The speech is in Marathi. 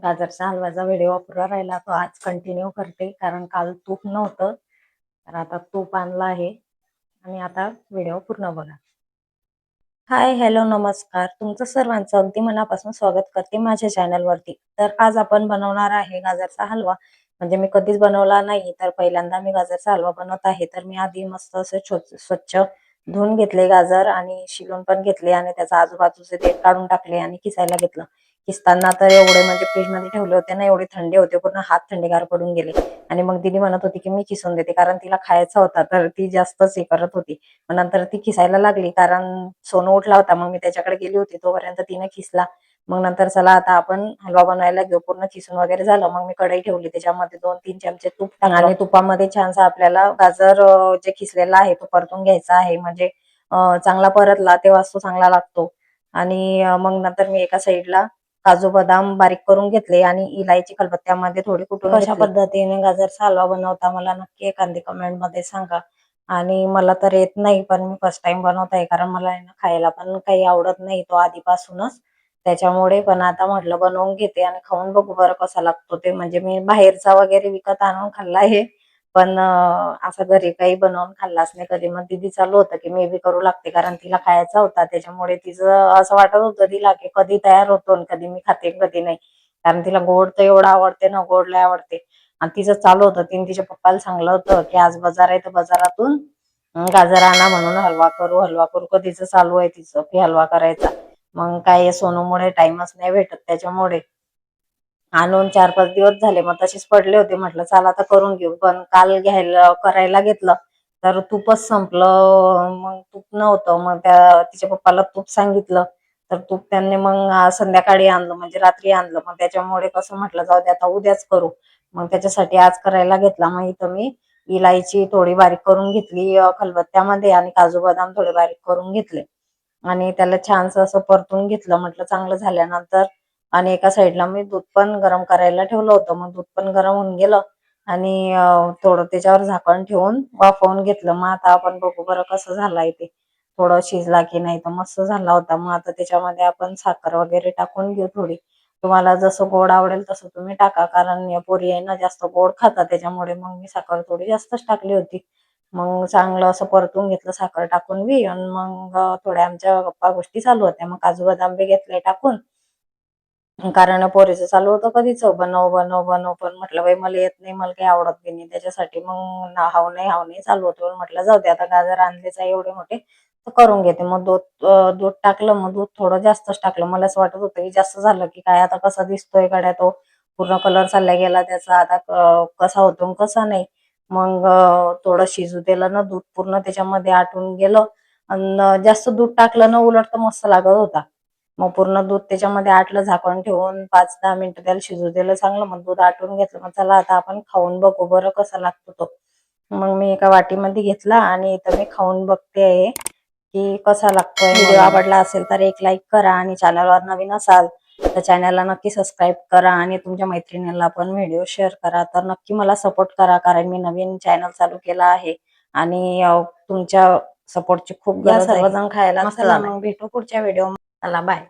गाजरचा हलव्याचा व्हिडिओ अपुरा राहिला तो आज कंटिन्यू करते, कारण काल तूप नव्हतं. तर आता तूप आणलं आहे आणि आता व्हिडिओ पूर्ण बघा. हाय, हॅलो, नमस्कार. तुमचं सर्वांचं अगदी मनापासून स्वागत करते माझ्या चॅनलवरती. तर आज आपण बनवणार आहे गाजरचा हलवा. म्हणजे मी कधीच बनवला नाही, तर पहिल्यांदा मी गाजरचा हलवा बनवत आहे. तर मी आधी मस्त असे स्वच्छ धुवून घेतले गाजर आणि शिलून पण घेतले आणि त्याचा आजूबाजूचे देठ काढून टाकले आणि किसायला घेतलं. किसताना तर एवढे म्हणजे फ्रीजमध्ये ठेवले होते ना, एवढे थंडे होते, पूर्ण हात थंडेगार पडून गेले. आणि मग दीदी म्हणत होती की मी किसून देते, कारण तिला खायचा होता. तर ती जास्तच हे करत होती. मग नंतर ती खिसायला लागली, कारण सोनू उठला होता. मग मी त्याच्याकडे गेली होती, तोपर्यंत तिने खिसला. मग नंतर चला आता आपण हलवा बनवायला घेऊ. पूर्ण खिसून वगैरे झालं. मग मी कढई ठेवली, त्याच्यामध्ये 2-3 चमचे तूप टाकलं आणि तुपामध्ये छानसा आपल्याला गाजर जे खिसलेला आहे तो परतून घ्यायचा आहे. म्हणजे चांगला परतला तेव्हाच तो चांगला लागतो. आणि मग नंतर मी एका साईडला काजू बदाम बारीक करून घेतले आणि इलायची खलबत्त्यामध्ये थोडी कुटून घेतली. कशा पद्धतीने गाजरचा हलवा बनवता मला नक्की एखादी कमेंट मध्ये सांगा. आणि मला तर येत नाही, पण मी फर्स्ट टाइम बनवत आहे, कारण मला खायला पण काही आवडत नाही तो आधीपासूनच. त्याच्यामुळे पण आता म्हटलं बनवून घेते आणि खाऊन बघू बरं कसा लागतो ते. म्हणजे मी बाहेरचा वगैरे विकत आणून खाल्ला आहे, पण असं घरी काही बनवून खाल्लाच नाही कधी. मग दीदी चालू होतं की मी बी करू लागते, कारण तिला खायचा होता. त्याच्यामुळे तिचं असं वाटत होतं तिला की कधी तयार होतो आणि कधी मी खाते कधी नाही, कारण तिला गोड तर एवढं आवडते ना, गोड लय आवडते. आणि तिचं चालू होतं, तिने तिच्या पप्पाला सांगलं होतं की आज बाजार आहे तर बाजारातून गाजर आणा, म्हणून हलवा करू हलवा करू. कधीच चालू आहे तिचं की हलवा करायचा. मग काय सोनूमुळे टाइमच नाही भेटत, त्याच्यामुळे आणून 4-5 दिवस झाले, मग तसेच पडले होते. म्हटलं चला आता करून घेऊ. पण काल करायला घेतलं तर तूपच संपलं. मग तूप नव्हतं. मग तिच्या पप्पाला तूप सांगितलं, तर तूप त्यांनी मग संध्याकाळी आणलं, म्हणजे रात्री आणलं. मग त्याच्यामुळे कसं म्हटलं जाऊ दे आता उद्याच करू. मग त्याच्यासाठी आज करायला घेतला. मग इथं मी इलायची थोडी बारीक करून घेतली खलबत्त्यामध्ये आणि काजू बदाम थोडे बारीक करून घेतले आणि त्याला छानसं असं परतून घेतलं. म्हटलं चांगलं झाल्यानंतर आणि एका साईडला मी दूध पण गरम करायला ठेवलं होतं. मग दूध पण गरम होऊन गेलं आणि थोडं त्याच्यावर झाकण ठेवून वाफवून घेतलं. मग आता आपण बघू बरं कसं झालंय ते, थोडं शिजला की नाही. तर मस्त झाला होता. मग आता त्याच्यामध्ये आपण साखर वगैरे टाकून घेऊ थोडी. तुम्हाला जसं गोड आवडेल तसं तुम्ही टाका, कारण या पोरी आहे ना जास्त गोड खातात, त्याच्यामुळे मग मी साखर थोडी जास्तच टाकली होती. मग चांगलं असं परतून घेतलं साखर टाकून बी. आणि मग थोड्या आमच्या गप्पा गोष्टी चालू होत्या. मग काजू बदाम बी घेतले टाकून, कारण पोरीचं चालू होतं कधीच बनव बनव बनव. पण म्हटलं बाई मला येत नाही, मला काही आवडत बी नाही, त्याच्यासाठी मग हाव नाही चालू होतं. म्हटलं जाऊ दे आता गाजर आणलेच आहे एवढे मोठे, तर करून घेते. मग दूध टाकलं. मग दूध थोडं जास्तच टाकलं. मला असं वाटत होतं की जास्त झालं की काय, आता कसा दिसतोय गड्या तो, पूर्ण कलर चालला गेला त्याचा. आता कसा होतो कसा नाही. मग थोडं शिजू दिलं ना, दूध पूर्ण त्याच्यामध्ये आटून गेलं. आणि जास्त दूध टाकलं ना उलट तर मस्त लागत होता. मग पूर्ण दूध त्याच्यामध्ये आटलं. झाकण ठेवून 5-10 मिनिटं त्याला शिजू दिलं चांगलं. मग दूध आटून घेतलं. मग चला आता आपण खाऊन बघू बरं कसा लागतो तो. मग मी एका वाटीमध्ये घेतला आणि इथं मी खाऊन बघते आहे की कसा लागतोय. व्हिडिओ आवडला असेल तर एक लाईक करा आणि चॅनलवर नवीन असाल तर चॅनलला नक्की सबस्क्राईब करा आणि तुमच्या मैत्रिणींना पण व्हिडिओ शेअर करा. तर नक्की मला सपोर्ट करा, कारण मी नवीन चॅनल चालू केला आहे आणि तुमच्या सपोर्टची खूप गरज आहे. सर्वजण खायला. चला मग भेटू पुढच्या व्हिडिओ. चला बाय.